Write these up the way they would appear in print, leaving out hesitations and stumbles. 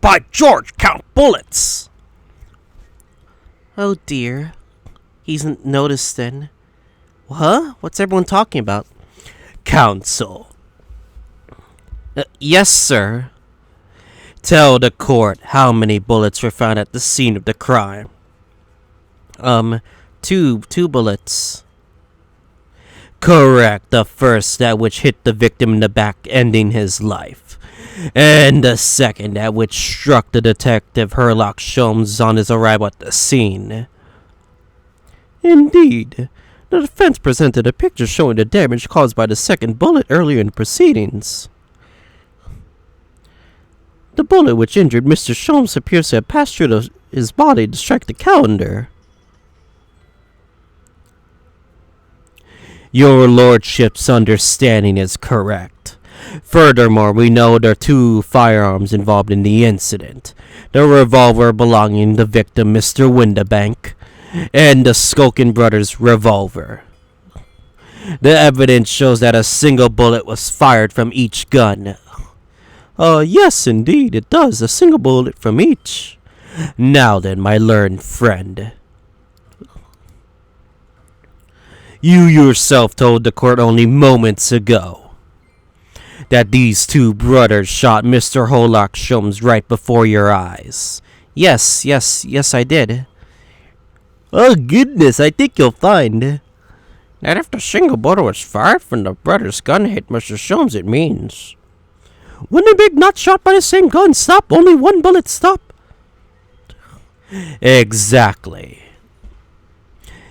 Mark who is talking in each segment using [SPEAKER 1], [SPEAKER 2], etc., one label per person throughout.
[SPEAKER 1] By George, count bullets!
[SPEAKER 2] Oh dear. He's noticed then. Huh? What's everyone talking about?
[SPEAKER 1] Counsel.
[SPEAKER 2] Yes, sir.
[SPEAKER 1] Tell the court how many bullets were found at the scene of the crime.
[SPEAKER 2] Two bullets.
[SPEAKER 1] Correct. The first, that which hit the victim in the back, ending his life. And the second, that which struck the detective Herlock Sholmes on his arrival at the scene. Indeed. The defense presented a picture showing the damage caused by the second bullet earlier in the proceedings. The bullet which injured Mr. Sholmes appears to have passed through his body to strike the calendar. Your lordship's understanding is correct. Furthermore, we know there are two firearms involved in the incident. The revolver belonging to the victim, Mr. Windibank, and the Skulkin brothers' revolver. The evidence shows that a single bullet was fired from each gun. Yes, indeed, it does. A single bullet from each. Now then, my learned friend. You yourself told the court only moments ago that these two brothers shot Mr. Herlock Sholmes right before your eyes.
[SPEAKER 2] Yes, I did.
[SPEAKER 1] Oh goodness, I think you'll find that if the single bullet was fired from the brother's gun hit Mr. Sholmes, it means Windibank not shot by the same gun. Stop. Only one bullet. Stop. Exactly.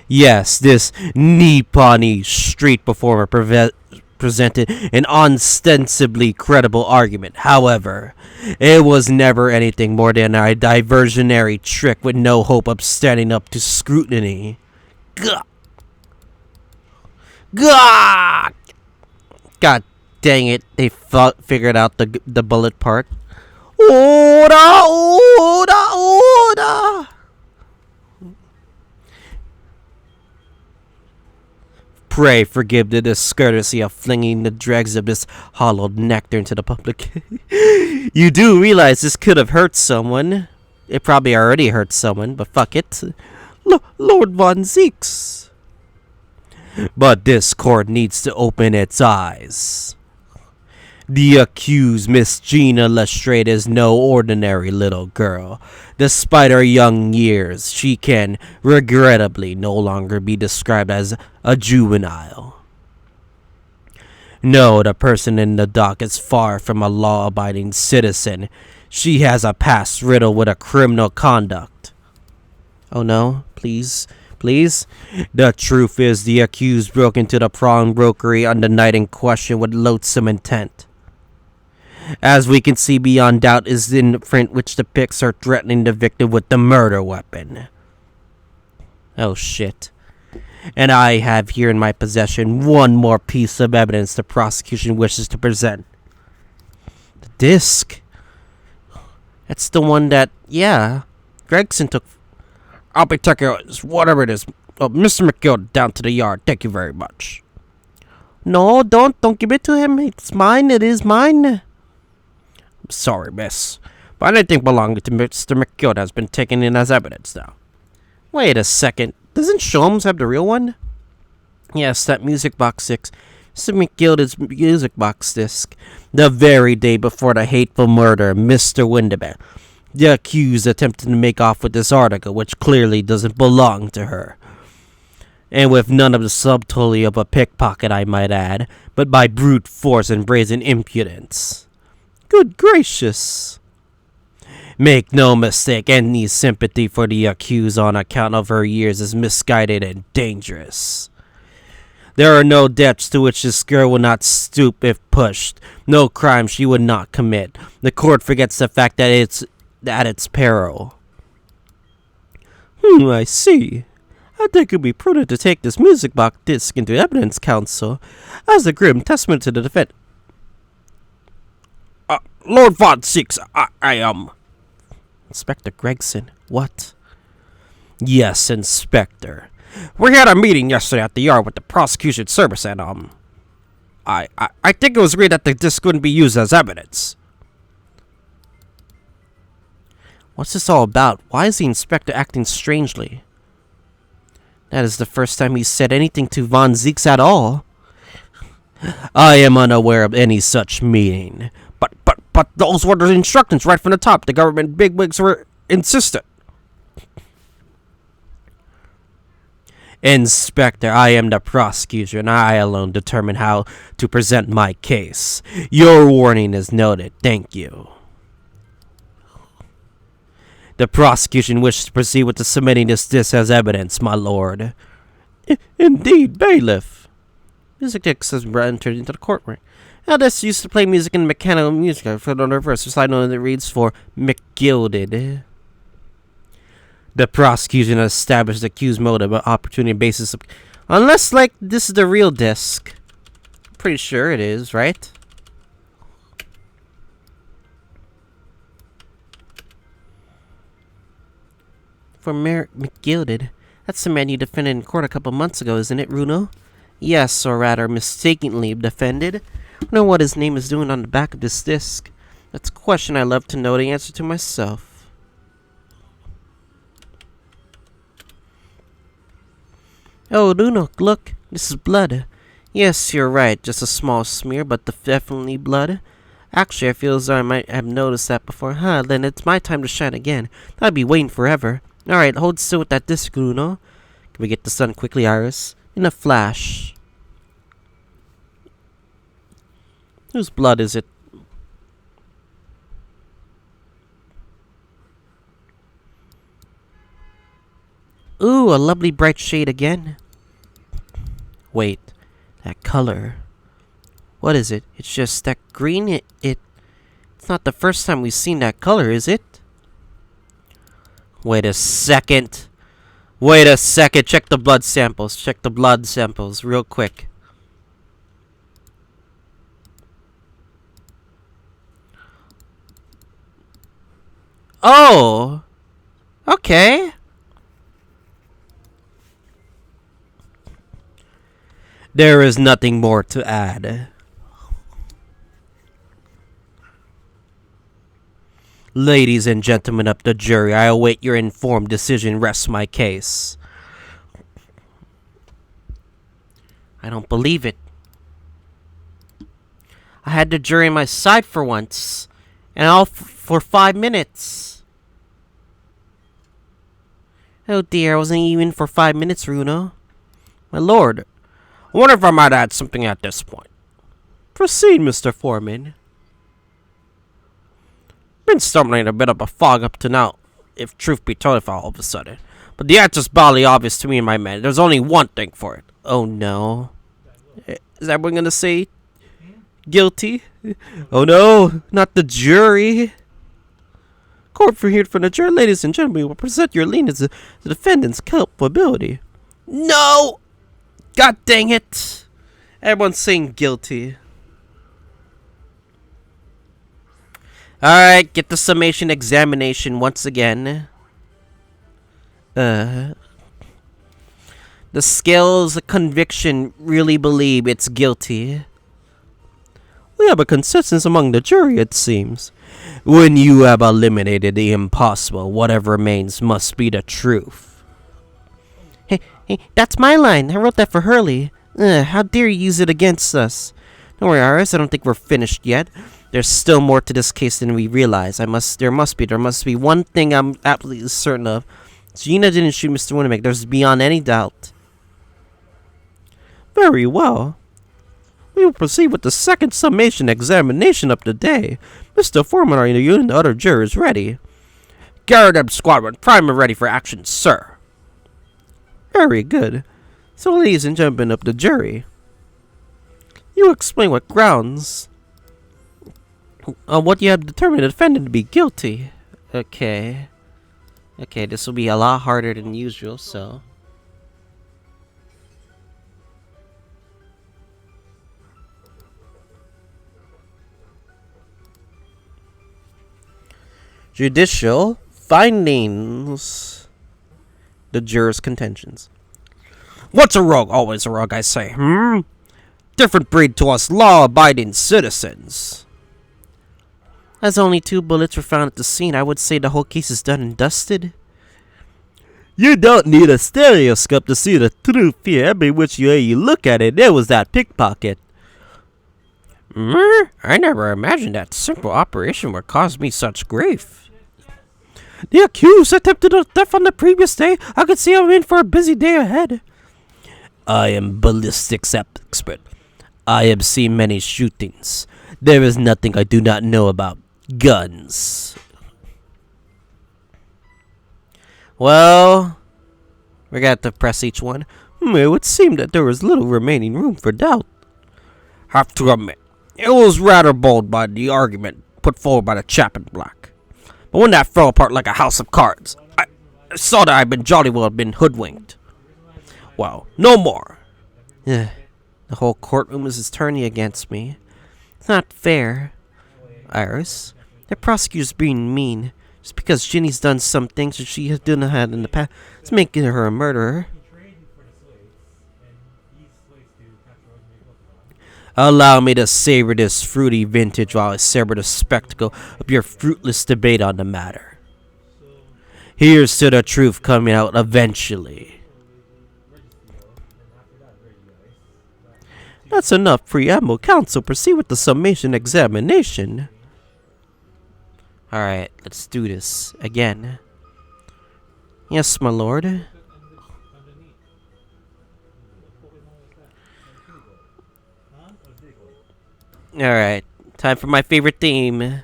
[SPEAKER 1] Yes, this Nippon street performer presented an ostensibly credible argument. However, it was never anything more than a diversionary trick with no hope of standing up to scrutiny. Gah! Gah! God dang it, they figured out the bullet part. Oda! Oda! Oda! Pray forgive the discourtesy of flinging the dregs of this hollowed nectar into the public. You do realize this could have hurt someone. It probably already hurt someone, but fuck it. Lord Von Zeeks. But this court needs to open its eyes. The accused, Miss Gina Lestrade, is no ordinary little girl. Despite her young years, she can, regrettably, no longer be described as a juvenile. No, the person in the dock is far from a law-abiding citizen. She has a past riddled with a criminal conduct.
[SPEAKER 2] Oh no, please. Please?
[SPEAKER 1] The truth is, the accused broke into the pawnbrokery on the night in question with loathsome intent. As we can see, beyond doubt is the imprint which depicts her threatening the victim with the murder weapon.
[SPEAKER 2] Oh shit.
[SPEAKER 1] And I have here in my possession one more piece of evidence the prosecution wishes to present.
[SPEAKER 2] The disc. That's the one that, Gregson took.
[SPEAKER 1] I'll be taking whatever it is. Mr. McGill, down to the yard. Thank you very much.
[SPEAKER 2] No, don't give it to him. It's mine. It is mine.
[SPEAKER 1] Sorry, miss, but anything belonging to Mr. McGill has been taken in as evidence now.
[SPEAKER 2] Wait a second. Doesn't Sholmes have the real one? Yes, that Music Box 6. Mr. McGill's Music Box disc.
[SPEAKER 1] The very day before the hateful murder of Mr. Windibank, the accused attempted to make off with this article, which clearly doesn't belong to her. And with none of the subtlety of a pickpocket, I might add, but by brute force and brazen impudence. Good gracious. Make no mistake, any sympathy for the accused on account of her years is misguided and dangerous. There are no depths to which this girl will not stoop if pushed, no crime she would not commit. The court forgets the fact that it's at its peril. I see. I think it would be prudent to take this music box disc into evidence, counsel, as a grim testament to the defense. Lord Von Zeeks, I
[SPEAKER 2] Inspector Gregson, what?
[SPEAKER 1] Yes, Inspector. We had a meeting yesterday at the yard with the prosecution service, and I think it was agreed that the disc wouldn't be used as evidence.
[SPEAKER 2] What's this all about? Why is the inspector acting strangely? That is the first time he said anything to Von Zieks at all.
[SPEAKER 1] I am unaware of any such meeting.
[SPEAKER 2] But those were the instructions right from the top. The government bigwigs were insistent.
[SPEAKER 1] Inspector, I am the prosecutor, and I alone determine how to present my case. Your warning is noted. Thank you. The prosecution wishes to proceed with the submitting this as evidence, my lord.
[SPEAKER 2] Indeed, bailiff. Music Dix has entered into the courtroom. Now, this used to play music in mechanical music for the reverse. The slide note that reads for McGilded.
[SPEAKER 1] The prosecution has established the accused motive, opportunity, and basis of...
[SPEAKER 2] Unless, like, this is the real disc. Pretty sure it is, right? For Merrick McGilded. That's the man you defended in court a couple months ago, isn't it, Runo? Yes, or rather, mistakenly defended. I don't know what his name is doing on the back of this disc. That's a question I love to know the answer to myself. Oh, Runo, look. This is blood. Yes, you're right. Just a small smear, but definitely blood. Actually, I feel as though I might have noticed that before. Then it's my time to shine again. I'd be waiting forever. Alright, hold still with that disc, Runo. Can we get this done quickly, Iris? In a flash. Whose blood is it? Ooh, a lovely bright shade again. Wait, that color. What is it? It's just that green. It's not the first time we've seen that color, is it?
[SPEAKER 1] Wait a second. Wait a second. Check the blood samples. Check the blood samples real quick.
[SPEAKER 2] Oh! Okay.
[SPEAKER 1] There is nothing more to add. Ladies and gentlemen of the jury, I await your informed decision. Rest my case.
[SPEAKER 2] I don't believe it. I had the jury on my side for once. And all for 5 minutes. Oh dear, I wasn't even for 5 minutes, Runo. My lord, I wonder if I might add something at this point.
[SPEAKER 1] Proceed, Mr. Foreman.
[SPEAKER 2] Been stumbling in a bit of a fog up to now, if truth be told, if all of a sudden. But the answer's badly obvious to me and my men. There's only one thing for it. Oh no. Is everyone gonna say guilty?
[SPEAKER 1] Oh no, not the jury.
[SPEAKER 2] Court for here from the jury, ladies and gentlemen, will present your lien as the defendant's culpability. No! God dang it! Everyone's saying guilty. Alright, get the summation examination once again. The scales of conviction really believe it's guilty.
[SPEAKER 1] We have a consensus among the jury, it seems. When you have eliminated the impossible, whatever remains must be the truth.
[SPEAKER 2] Hey, that's my line. I wrote that for Hurley. How dare you use it against us? Don't worry, Iris. I don't think we're finished yet. There's still more to this case than we realize. There must be one thing I'm absolutely certain of. Gina didn't shoot Mr. Winnemek. There's beyond any doubt.
[SPEAKER 1] Very well. We will proceed with the second summation examination of the day. Mr. Foreman, are you and the other jurors ready?
[SPEAKER 2] Garrett Squadron, prime and ready for action, sir.
[SPEAKER 1] Very good. So, ladies and gentlemen of the jury, you explain what grounds on what you have determined the defendant to be guilty.
[SPEAKER 2] Okay. Okay, this will be a lot harder than usual, so... Judicial findings. The jurors' contentions.
[SPEAKER 1] What's a rogue? Always a rogue, I say. Different breed to us law-abiding citizens.
[SPEAKER 2] As only 2 bullets were found at the scene, I would say the whole case is done and dusted.
[SPEAKER 1] You don't need a stereoscope to see the truth here. Every which way you look at it, there was that pickpocket.
[SPEAKER 2] I never imagined that simple operation would cause me such grief.
[SPEAKER 1] The accused attempted a theft on the previous day. I could see I'm in for a busy day ahead. I am ballistics expert. I have seen many shootings. There is nothing I do not know about guns.
[SPEAKER 2] Well, we're gonna have to press each one.
[SPEAKER 1] It would seem that there is little remaining room for doubt.
[SPEAKER 2] Have to admit, it was rather bold by the argument put forward by the chap in black. But when that fell apart like a house of cards, I saw that I'd been jolly well been hoodwinked. Well, no more. The whole courtroom is turning against me. It's not fair. Iris, the prosecutor's being mean. Just because Ginny's done some things that she has done in the past, it's making her a murderer.
[SPEAKER 1] Allow me to savor this fruity vintage while I savor the spectacle of your fruitless debate on the matter. Here's to the truth coming out eventually. That's enough preamble. Counsel, proceed with the summation examination.
[SPEAKER 2] Alright, let's do this again. Yes, my lord. Alright, time for my favorite theme.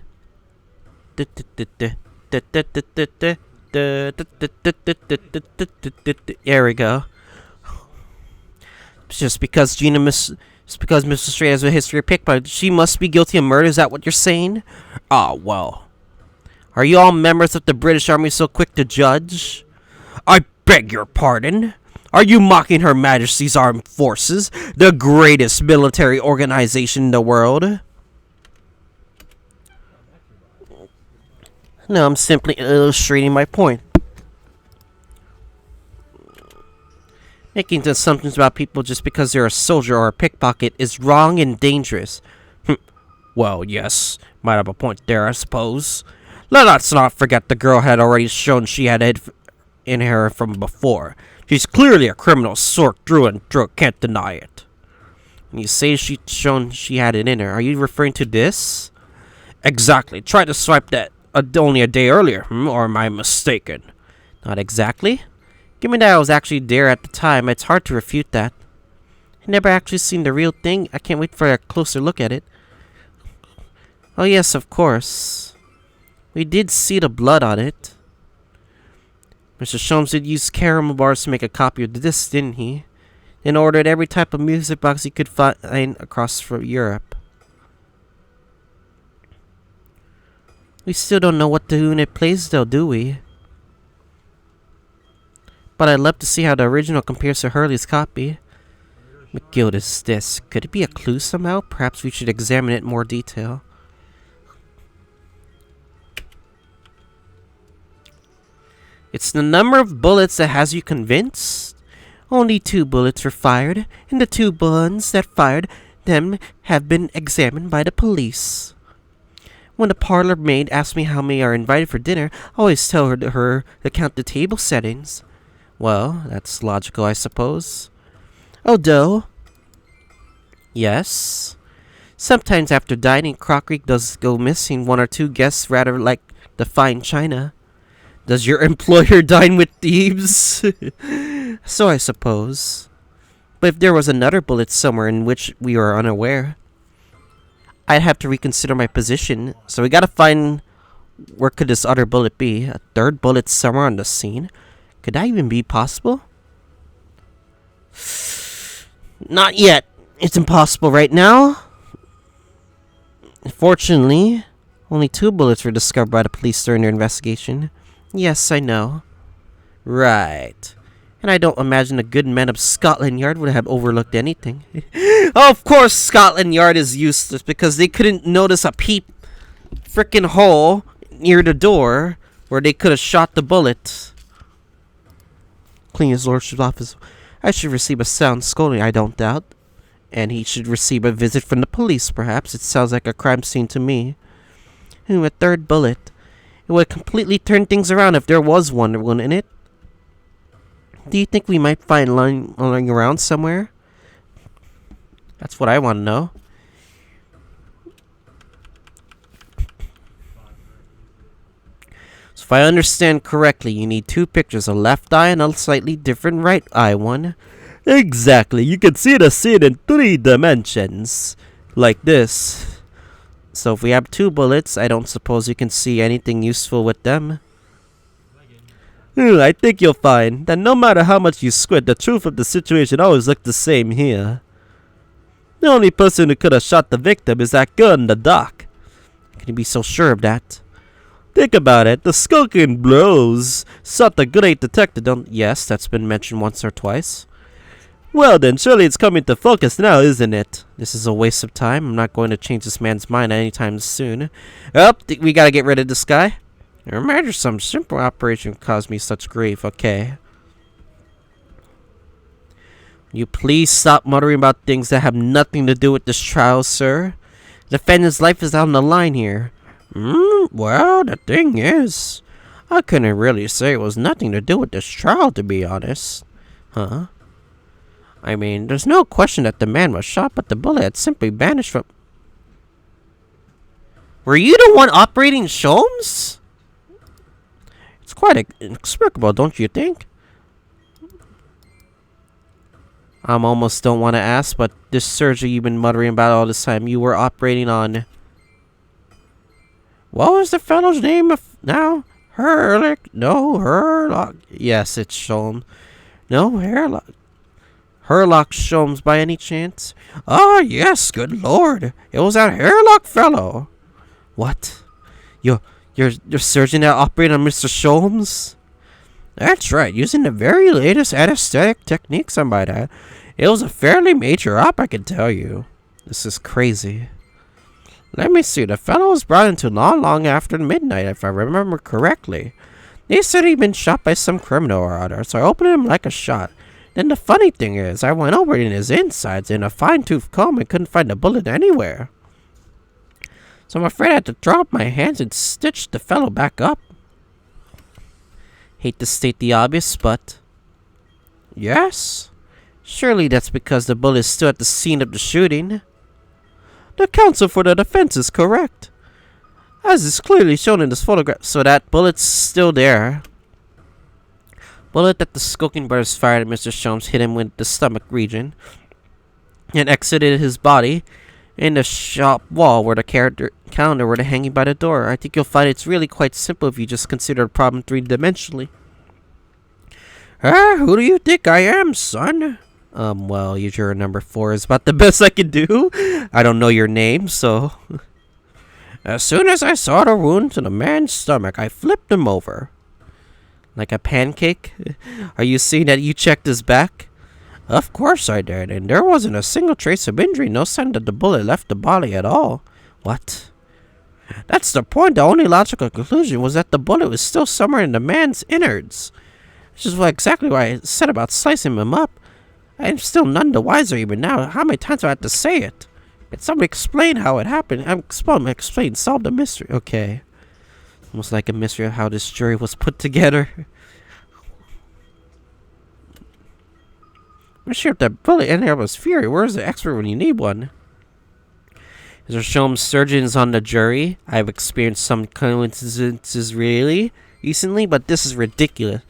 [SPEAKER 2] There we go. Just because Mr. Strait has a history of pickpocket, she must be guilty of murder. Is that what you're saying? Ah, well. Are you all members of the British Army so quick to judge? I beg your pardon? Are you mocking Her Majesty's Armed Forces, the greatest military organization in the world? No, I'm simply illustrating my point. Making assumptions about people just because they're a soldier or a pickpocket is wrong and dangerous. Well, yes, might have a point there, I suppose. Let's not forget the girl had already shown she had it in her from before. She's clearly a criminal sort through and through, can't deny it. When you say she's shown she had it in her, are you referring to this? Exactly. Tried to swipe that only a day earlier, or am I mistaken? Not exactly. Given that I was actually there at the time, it's hard to refute that. I never actually seen the real thing. I can't wait for a closer look at it. Oh yes, of course. We did see the blood on it. Mr. Sholmes did use caramel bars to make a copy of the disc, didn't he? And ordered every type of music box he could find across from Europe. We still don't know what tune it plays though, do we? But I'd love to see how the original compares to Hurley's copy. McGilda's disc. Could it be a clue somehow? Perhaps we should examine it in more detail. It's the number of bullets that has you convinced? Only 2 bullets were fired, and the 2 ones that fired them have been examined by the police. When the parlor maid asks me how many are invited for dinner, I always tell her to count the table settings. Well, that's logical, I suppose. Although, yes, sometimes after dining, crockery does go missing. 1 or 2 guests rather like the fine china. Does your employer dine with thieves? So I suppose. But if there was another bullet somewhere in which we were unaware, I'd have to reconsider my position. So we gotta find where could this other bullet be. A 3rd bullet somewhere on the scene. Could that even be possible? Not yet. It's impossible right now. Fortunately, only 2 bullets were discovered by the police during their investigation. Yes, I know. Right. And I don't imagine the good men of Scotland Yard would have overlooked anything. Of course Scotland Yard is useless because they couldn't notice a frickin' hole near the door where they could have shot the bullet. Clean his lordship's office. I should receive a sound scolding, I don't doubt. And he should receive a visit from the police, perhaps. It sounds like a crime scene to me. A third bullet. It would completely turn things around if there was one, wouldn't it? Do you think we might find lying around somewhere? That's what I want to know. So if I understand correctly, you need two pictures, a left eye and a slightly different right eye one.
[SPEAKER 1] Exactly. You can see the scene in 3 dimensions. Like this.
[SPEAKER 2] So if we have 2 bullets, I don't suppose you can see anything useful with them.
[SPEAKER 1] I think you'll find that no matter how much you squint, the truth of the situation always looks the same here. The only person who could have shot the victim is that girl in the dock.
[SPEAKER 2] Can you be so sure of that?
[SPEAKER 1] Think about it. The skulking bros shot the great detective.
[SPEAKER 2] Yes, that's been mentioned once or twice.
[SPEAKER 1] Well then, surely it's coming to focus now, isn't it?
[SPEAKER 2] This is a waste of time. I'm not going to change this man's mind anytime soon. Oh, we gotta get rid of this guy. Imagine some simple operation caused me such grief, okay? You please stop muttering about things that have nothing to do with this trial, sir. The defendant's life is on the line here. Well, the thing is, I couldn't really say it was nothing to do with this trial, to be honest. Huh? I mean, there's no question that the man was shot, but the bullet had simply vanished from... Were you the one operating Sholmes? It's quite inexplicable, don't you think? I almost don't want to ask, but this surgery you've been muttering about all this time, you were operating on... What was the fellow's name now? Herlick? No, Herlock. Yes, it's Sholmes. No, Herlock. Herlock Sholmes by any chance? Ah, yes, good lord. It was that Herlock fellow. What? You're surgeon that operated on Mr. Sholmes? That's right, using the very latest anesthetic techniques, I might add. It was a fairly major op, I can tell you. This is crazy. Let me see, the fellow was brought into long after midnight, if I remember correctly. They said he'd been shot by some criminal or other, so I opened him like a shot. Then the funny thing is, I went over in his insides in a fine-tooth comb and couldn't find a bullet anywhere. So I'm afraid I had to drop my hands and stitch the fellow back up. Hate to state the obvious, but... Yes? Surely that's because the bullet is still at the scene of the shooting. The counsel for the defense is correct. As is clearly shown in this photograph, so that bullet's still there. Bullet that the skulking brothers fired at Mr. Sholmes hit him with the stomach region and exited his body in the shop wall where the calendar were hanging by the door. I think you'll find it's really quite simple if you just consider the problem 3-dimensionally. Who do you think I am, son? Well, your number 4 is about the best I can do. I don't know your name, so... As soon as I saw the wound to the man's stomach, I flipped him over. Like a pancake? Are you saying that you checked his back? Of course I did, and there wasn't a single trace of injury, no sign that the bullet left the body at all. What? That's the point. The only logical conclusion was that the bullet was still somewhere in the man's innards. Which is exactly why I said about slicing him up. I'm still none the wiser even now. How many times do I have to say it? Can somebody explain how it happened? Explain, solve the mystery. Okay. Almost like a mystery of how this jury was put together. I'm sure if that bullet in there was fury. Where's the expert when you need one? Is there shown surgeons on the jury? I've experienced some coincidences recently, but this is ridiculous.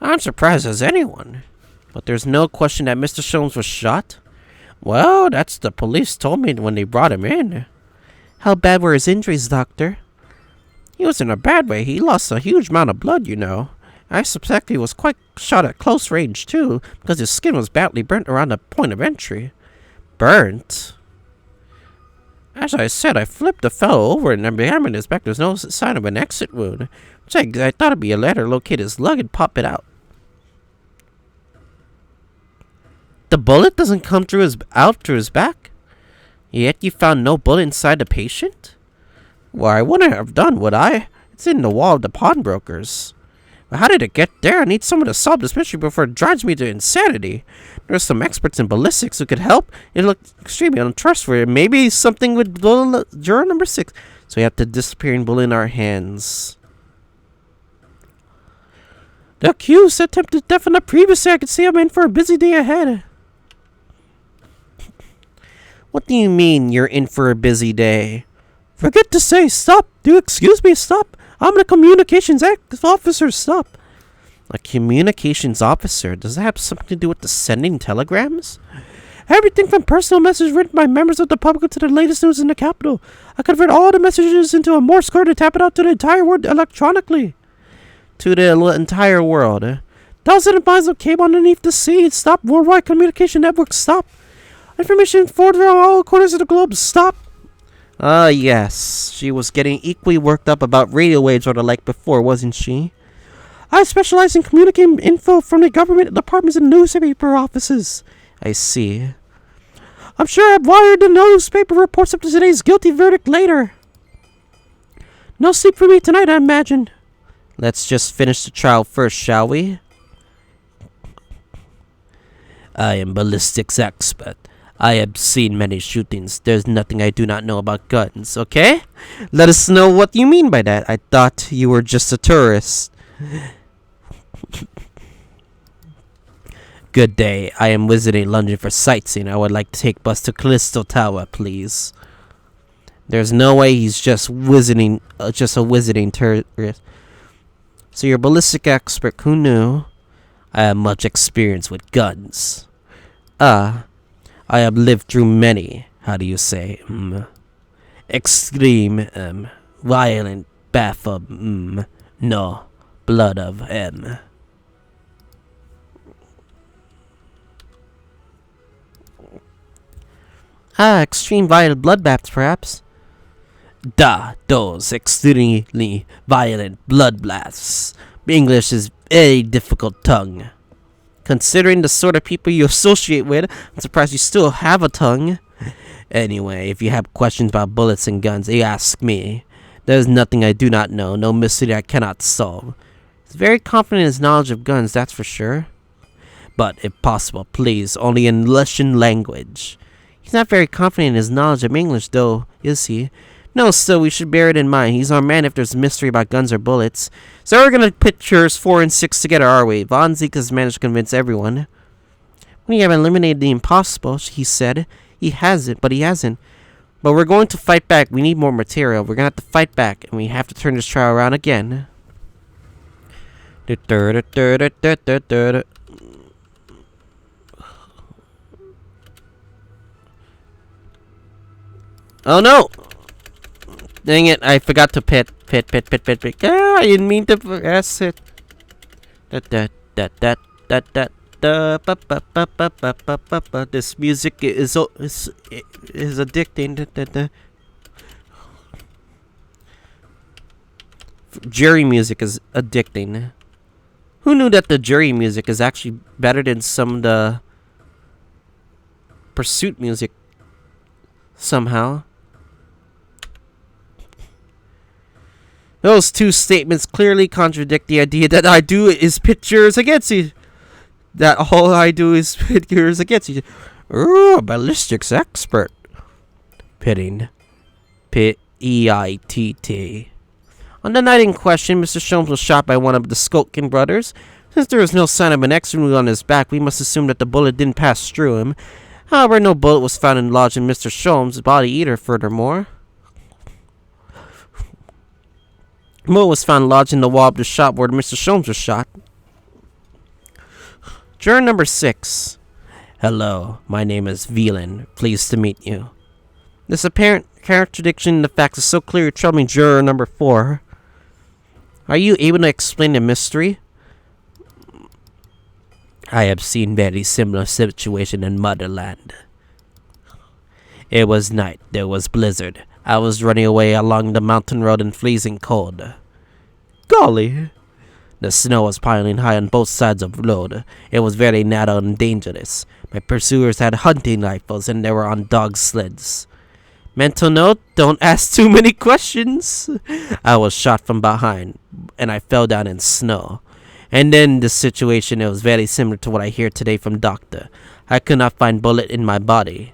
[SPEAKER 2] I'm surprised as anyone. But there's no question that Mr. Sholmes was shot? Well, that's the police told me when they brought him in. How bad were his injuries, doctor? He was in a bad way. He lost a huge amount of blood, you know. I suspect he was quite shot at close range, too, because his skin was badly burnt around the point of entry. Burnt? As I said, I flipped the fellow over and examined his back. There's no sign of an exit wound. Which I thought it'd be a ladder, locate his lug, and pop it out. The bullet doesn't come out through his back? Yet you found no bullet inside the patient? Well, I wouldn't have done, would I? It's in the wall of the pawnbroker's. But how did it get there? I need someone to solve this mystery before it drives me to insanity. There are some experts in ballistics who could help. It looked extremely untrustworthy. Maybe something with juror number 6. So we have the disappearing bullet in our hands. The accused attempted death on the previous day. I could see I'm in for a busy day ahead. What do you mean you're in for a busy day? Forget to say stop. Do you excuse me? Stop. I'm the communications officer. Stop. A communications officer? Does that have something to do with the sending telegrams? Everything from personal messages written by members of the public to the latest news in the capital. I convert all the messages into a Morse code and tap it out to the entire world electronically. To the entire world. Thousands of miles of cable underneath the sea. Stop. Worldwide communication network. Stop. Information forwarded from all corners of the globe. Stop. Yes. She was getting equally worked up about radio waves or the like before, wasn't she? I specialize in communicating info from the government departments and newspaper offices. I see. I'm sure I've wired the newspaper reports up to today's guilty verdict later. No sleep for me tonight, I imagine. Let's just finish the trial first, shall we? I am ballistics expert. I have seen many shootings. There's nothing I do not know about guns, okay? Let us know what you mean by that. I thought you were just a tourist. Good day. I am visiting London for sightseeing. I would like to take bus to Crystal Tower, please. There's no way he's just visiting, just a visiting tourist. So you're a ballistic expert. Who knew? I have much experience with guns. I have lived through many, how do you say, extreme, violent, bath of, no, blood of, extreme violent bloodbaths, perhaps? Those extremely violent bloodbaths. English is a difficult tongue. Considering the sort of people you associate with, I'm surprised you still have a tongue. Anyway, if you have questions about bullets and guns, you ask me. There's nothing I do not know, no mystery I cannot solve. He's very confident in his knowledge of guns, that's for sure. But, if possible, please, only in Russian language. He's not very confident in his knowledge of English, though, is he? No, still, we should bear it in mind. He's our man if there's a mystery about guns or bullets. So we're gonna pit jurors 4 and 6 together, are we? Von Zeke has managed to convince everyone. We have eliminated the impossible, he said. He hasn't, but he hasn't. But we're going to fight back. We need more material. We're gonna have to fight back, and we have to turn this trial around again. Oh no! Dang it, I forgot to pit. Ah, I didn't mean to press it. This music is addicting. Jury music is addicting. Who knew that the jury music is actually better than some of the pursuit music somehow? Those two statements clearly contradict the idea that I do is pit jurors against you. That all I do is pit jurors against you. Ooh, ballistics expert. Pitting. P-E-I-T-T. On the night in question, Mr. Sholmes was shot by one of the Skulkin brothers. Since there is no sign of an X-ray on his back, we must assume that the bullet didn't pass through him. However, no bullet was found and lodged in Mr. Sholmes' body either, furthermore. Mo was found lodged in the wall of the shop where Mr. Sholmes was shot. Juror number 6. Hello, my name is Velan. Pleased to meet you. This apparent contradiction in the facts is so clear, troubling juror number 4. Are you able to explain the mystery? I have seen very similar situation in Motherland. It was night. There was blizzard. I was running away along the mountain road in freezing cold. Golly! The snow was piling high on both sides of the road. It was very narrow and dangerous. My pursuers had hunting rifles and they were on dog sleds. Mental note, don't ask too many questions. I was shot from behind and I fell down in snow.
[SPEAKER 1] And then the situation, it was very similar to what I hear today from doctor. I could not find bullet in my body.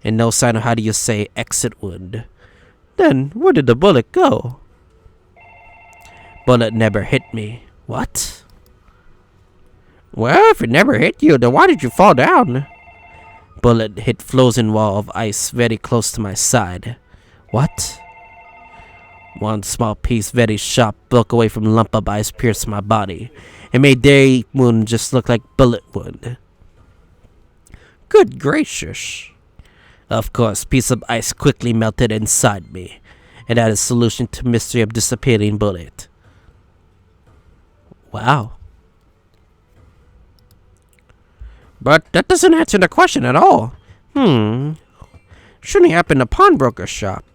[SPEAKER 1] And no sign of, how do you say, exit wound. Then, where did the bullet go? Bullet never hit me. What? Well, if it never hit you, then why did you fall down? Bullet hit frozen wall of ice very close to my side. What? One small piece, very sharp, broke away from lump of ice, pierced my body. It made their wound just look like bullet wound. Good gracious. Of course, piece of ice quickly melted inside me. And that is solution to mystery of disappearing bullet. Wow. But that doesn't answer the question at all. Shouldn't happen in a pawnbroker's shop.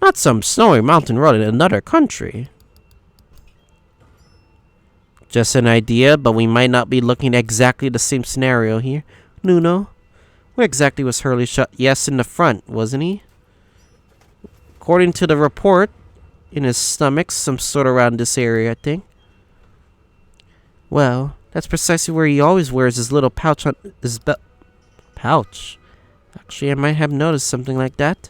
[SPEAKER 1] Not some snowy mountain road in another country. Just an idea, but we might not be looking at exactly the same scenario here. Nuno, where exactly was Hurley shot? Yes, in the front, wasn't he? According to the report, in his stomach, some sort around this area, I think. Well, that's precisely where he always wears his little pouch on his belt. Pouch? Actually, I might have noticed something like that.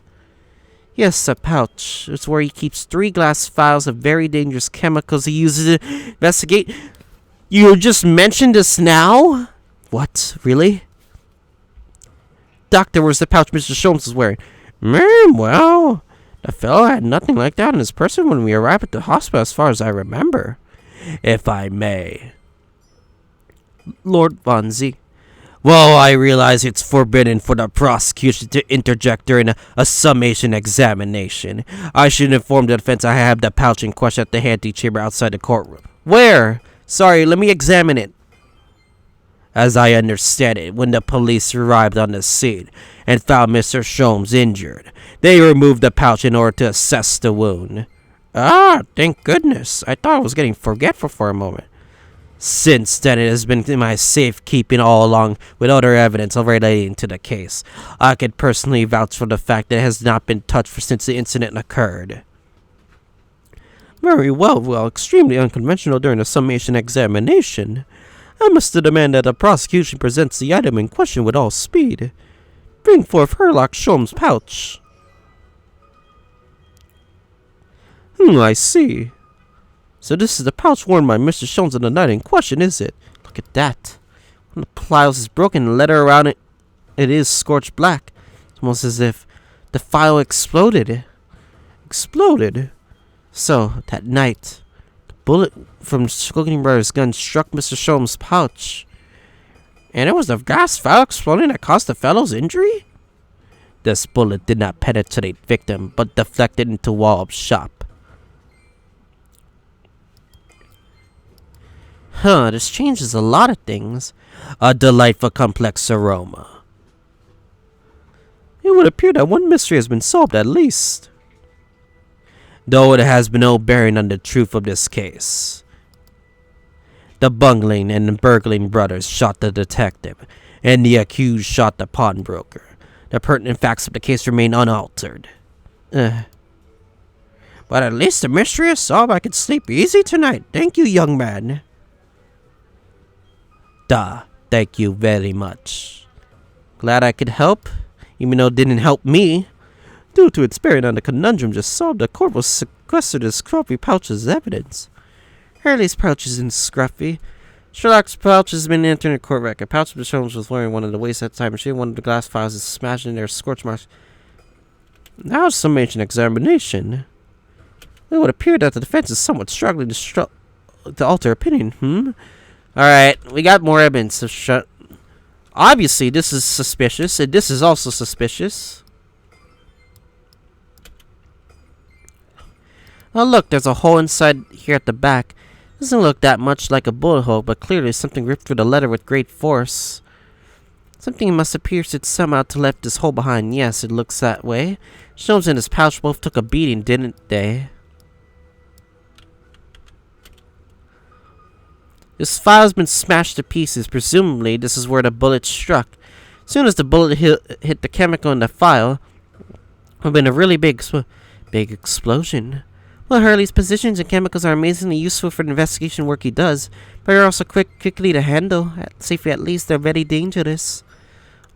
[SPEAKER 1] Yes, a pouch. It's where he keeps 3 glass vials of very dangerous chemicals he uses to investigate. You just mentioned this now? What? Really? Doctor, where's the pouch Mr. Sholmes was wearing? Well, the fellow had nothing like that in his person when we arrived at the hospital, as far as I remember. If I may. Lord Vonzi. Well, I realize it's forbidden for the prosecution to interject during a summation examination. I should inform the defense I have the pouch in question at the antechamber outside the courtroom. Where? Sorry, let me examine it. As I understand it, when the police arrived on the scene and found Mr. Sholmes injured, they removed the pouch in order to assess the wound. Ah, thank goodness. I thought I was getting forgetful for a moment. Since then, it has been in my safekeeping all along with other evidence relating to the case. I could personally vouch for the fact that it has not been touched since the incident occurred. Very well, extremely unconventional during a summation examination. I must demand that the prosecution presents the item in question with all speed. Bring forth Herlock Sholmes' pouch. I see. So this is the pouch worn by Mr. Sholmes on the night in question, is it? Look at that. One of the pliers is broken and the letter around it, it is scorched black. It's almost as if the file exploded. Exploded? So, that night, the bullet from Skulking Brothers' gun struck Mr. Sholmes' pouch. And it was the gas vial exploding that caused the fellow's injury? This bullet did not penetrate victim, but deflected into wall of shop. This changes a lot of things. A delightful complex aroma. It would appear that one mystery has been solved at least. Though it has no bearing on the truth of this case. The bungling and burgling brothers shot the detective, and the accused shot the pawnbroker. The pertinent facts of the case remain unaltered. But at least the mystery is solved. I can sleep easy tonight. Thank you, young man. Thank you very much. Glad I could help, even though it didn't help me. Due to its bearing on the conundrum just solved, the court will sequester this scruffy pouch as evidence. Hurley's pouch isn't scruffy. Sherlock's pouch has been entered in a court record. Pouch of the Sholmes was wearing one of the waist at the time machine. One of the glass files is smashed in their scorch marks. Now summation examination. It would appear that the defense is somewhat struggling to alter opinion. Alright, we got more evidence. Obviously, this is suspicious, and this is also suspicious. Oh, look, there's a hole inside here at the back. Doesn't look that much like a bullet hole, but clearly something ripped through the leather with great force. Something must have pierced it somehow to left this hole behind. Yes, it looks that way. Sholmes and his pouch both took a beating, didn't they? This file has been smashed to pieces. Presumably, this is where the bullet struck. As soon as the bullet hit the chemical in the file, it would have been a really big explosion.
[SPEAKER 2] Well, Hurley's positions and chemicals are amazingly useful for the investigation work he does, but they're also quickly to handle. Safely at least, they're very dangerous.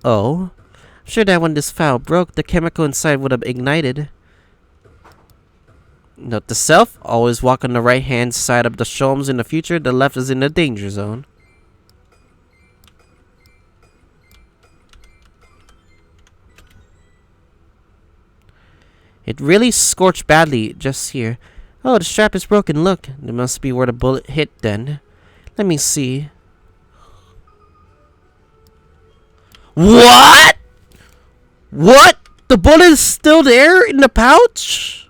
[SPEAKER 2] Oh? I'm sure that when this file broke, the chemical inside would have ignited. Note to self, always walk on the right hand side of the Sholmes in the future, the left is in the danger zone. It really scorched badly just here. Oh, the strap is broken, look. It must be where the bullet hit then. Let me see.
[SPEAKER 1] What? What? The bullet is still there in the pouch?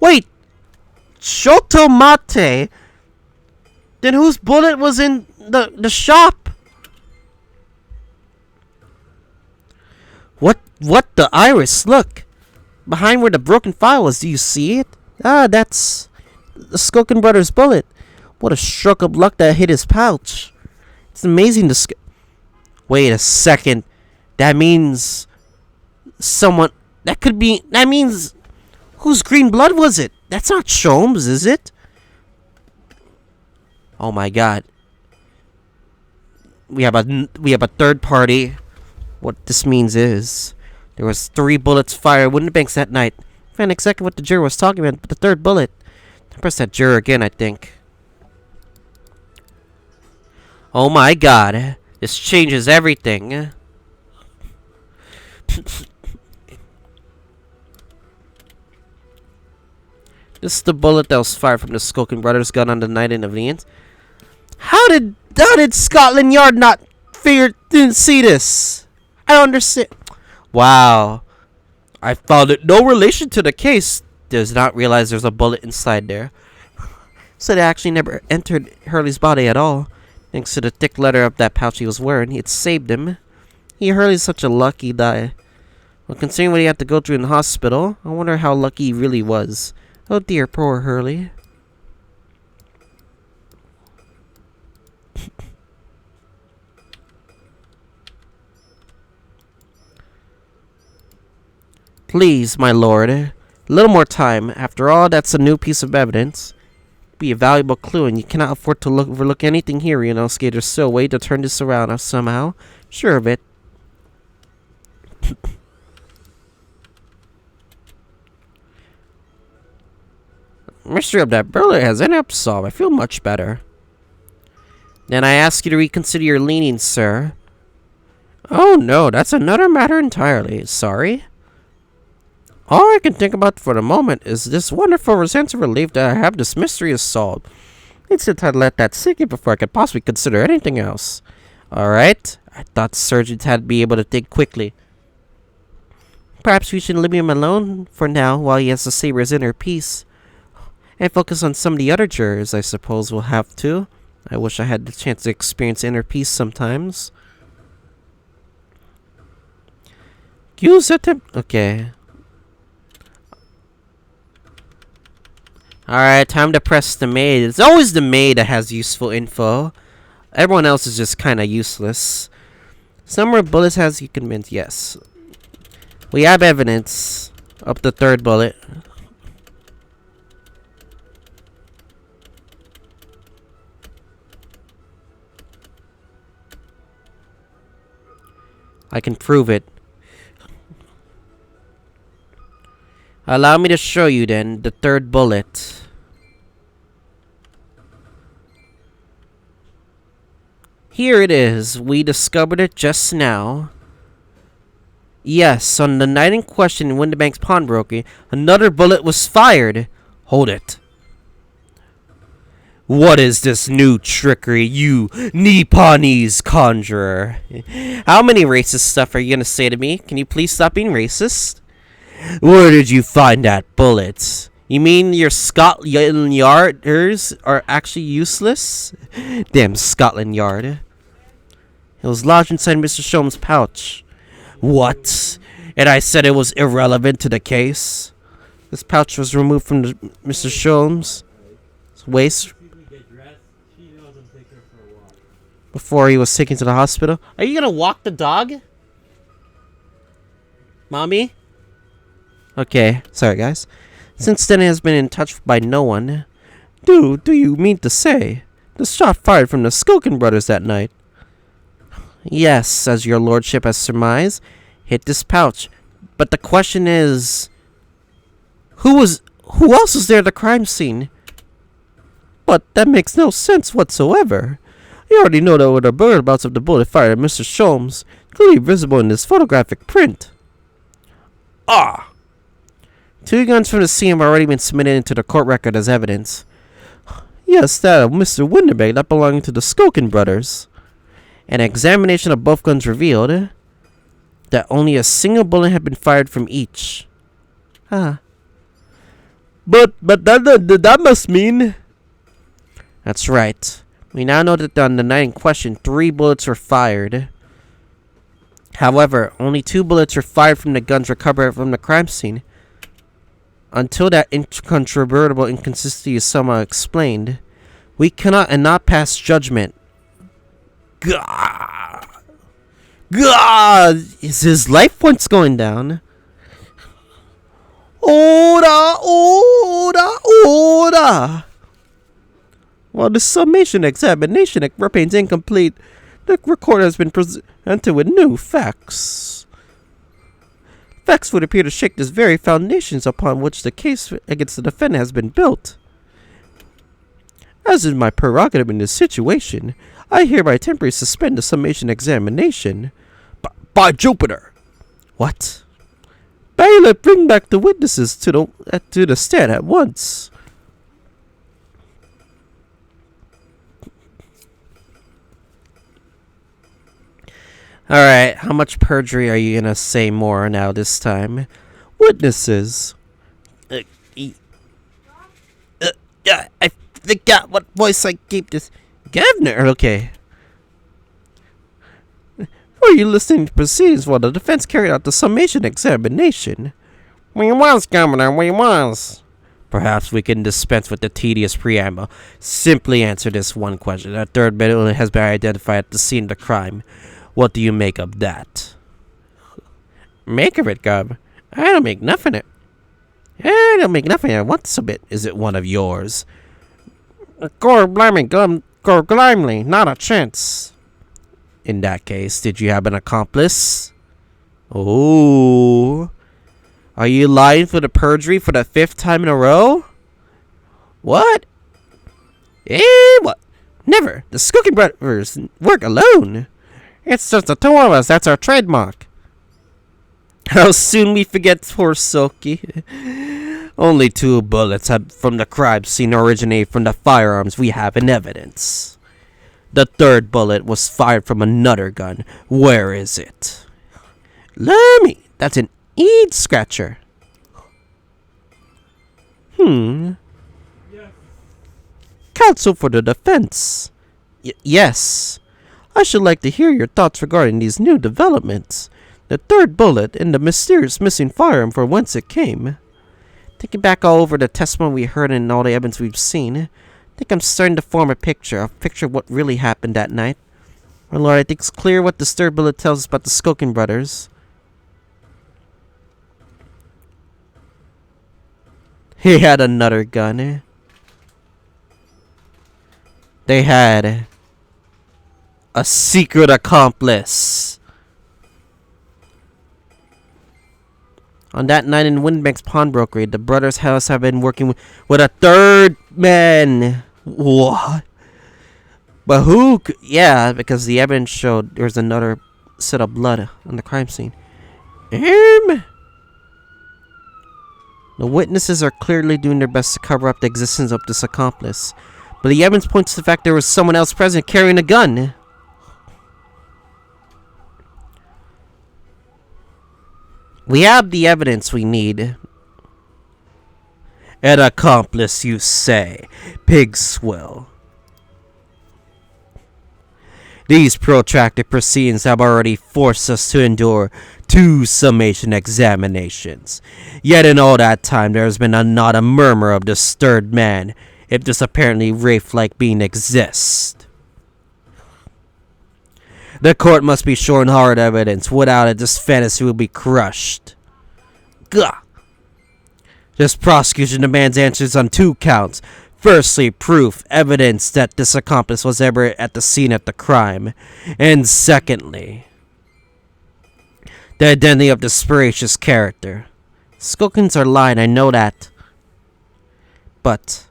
[SPEAKER 1] Wait. Shoto Mate. Then whose bullet was in the shop? What the iris? Look. Behind where the broken file was, do you see it? Ah, that's the Skokin brother's bullet. What a stroke of luck that hit his pouch. It's amazing to wait a second. That means someone... That means... Whose green blood was it? That's not Sholmes, is it? Oh my god. We have a third party. What this means is... There was 3 bullets fired at Windibanks that night. I found exactly what the juror was talking about, but the 3rd bullet. I pressed that juror again, I think. Oh my god. This changes everything. This is the bullet that was fired from the Skokin brothers' gun on the night in Evians. How did Scotland Yard didn't see this? I don't understand. Wow. I found it no relation to the case. Does not realize there's a bullet inside there. So it actually never entered Hurley's body at all. Thanks to the thick leather of that pouch he was wearing, it saved him. Hurley's such a lucky guy. Well, considering what he had to go through in the hospital, I wonder how lucky he really was. Oh dear, poor Hurley. Please, my lord, a little more time. After all, that's a new piece of evidence. Be a valuable clue, and you cannot afford to overlook anything here, you know, Skater. So, way to turn this around somehow. Sure of it. Mystery of that burglar has ended up solved. I feel much better. Then I ask you to reconsider your leanings, sir. Oh no, that's another matter entirely. Sorry? All I can think about for the moment is this wonderful sense of relief that I have this mystery is solved. It's time to let that sink in before I could possibly consider anything else. Alright? I thought surgeons had to be able to think quickly. Perhaps we should leave him alone for now while he has to savor his inner peace. And focus on some of the other jurors, I suppose we'll have to. I wish I had the chance to experience inner peace sometimes. Use attempt. Okay. Alright, time to press the maid. It's always the maid that has useful info. Everyone else is just kind of useless. Somewhere bullets has you convinced. Yes. We have evidence of the 3rd bullet. I can prove it. Allow me to show you then the 3rd bullet. Here it is. We discovered it just now. Yes, on the night in question in Windibank's pawnbroking, another bullet was fired. Hold it. What is this new trickery, you Nipponese conjurer? How many racist stuff are you gonna say to me? Can you please stop being racist? Where did you find that bullet? You mean your Scotland Yarders are actually useless? Damn Scotland Yard. It was lodged inside Mr. Sholmes' pouch. What? And I said it was irrelevant to the case? This pouch was removed from Mr. Sholmes' waist before he was taken to the hospital. Are you gonna walk the dog? Mommy? Okay, sorry guys.
[SPEAKER 2] Since then, it has been in touch by no one. Do you mean to say the shot fired from the Skokin brothers that night? Yes, as your lordship has surmised, hit this pouch. But the question is, who else was there at the crime scene? But that makes no sense whatsoever. You already know that the whereabouts of the bullet fired at Mr. Sholmes, clearly visible in this photographic print. Ah! 2 guns from the scene have already been submitted into the court record as evidence. Yes, that of Mr. Winterberg that belonging to the Skokin brothers. An examination of both guns revealed that only a single bullet had been fired from each. Ah. But that must mean... That's right. We now know that on the night in question, 3 bullets were fired. However, only 2 bullets were fired from the guns recovered from the crime scene. Until that incontrovertible inconsistency is somehow explained, we cannot and not pass judgment. God! Is his life points going down? Order! While the summation examination remains incomplete, the record has been presented with new facts. Facts would appear to shake the very foundations upon which the case against the defendant has been built. As is my prerogative in this situation, I hereby temporarily suspend the summation examination. By Jupiter! What? Bailiff, bring back the witnesses to the stand at once. Alright, how much perjury are you gonna say more now this time? Witnesses. I forgot what voice I keep this. Governor, okay. Were you listening to proceedings while the defense carried out the summation examination? We was, Governor, we was. Perhaps we can dispense with the tedious preamble. Simply answer this one question. A third bullet has been identified at the scene of the crime. What do you make of that? Make of it, Gov? I don't make nothing of it. I don't make nothing of it once a bit. Is it one of yours? Gore blimey, Gore glimey, not a chance. In that case, did you have an accomplice? Oh. Are you lying for the perjury for the 5th time in a row? What? What? Never. The Skokin brothers work alone. It's just the 2 of us. That's our trademark. How soon we forget poor Soki. Only 2 bullets from the crime scene originate from the firearms we have in evidence. The 3rd bullet was fired from another gun. Where is it? Lummy, that's an head scratcher. Yes. Counsel for the defense. Yes. I should like to hear your thoughts regarding these new developments. The 3rd bullet and the mysterious missing firearm from whence it came. Thinking back all over the testimony we heard and all the evidence we've seen, I think I'm starting to form a picture of what really happened that night. My lord, I think it's clear what the 3rd bullet tells us about the Skokin brothers. He had another gun. They had a secret accomplice. On that night in Windbank's pawnbrokery, the brothers' house have been working with a 3rd man. What? But who? Yeah, because the evidence showed there was another set of blood on the crime scene. The witnesses are clearly doing their best to cover up the existence of this accomplice, but the evidence points to the fact there was someone else present carrying a gun. We have the evidence we need. An accomplice, you say? Pig swill. These protracted proceedings have already forced us to endure 2 summation examinations. Yet in all that time there has been not a murmur of this 3rd man, if this apparently wraith-like being exists. The court must be shown hard evidence. Without it, this fantasy will be crushed. Gah!
[SPEAKER 1] This prosecution demands answers on 2 counts. Firstly, proof, evidence that this accomplice was ever at the scene of the crime. And secondly, the identity of the suspicious character. Skulkins are lying, I know that. But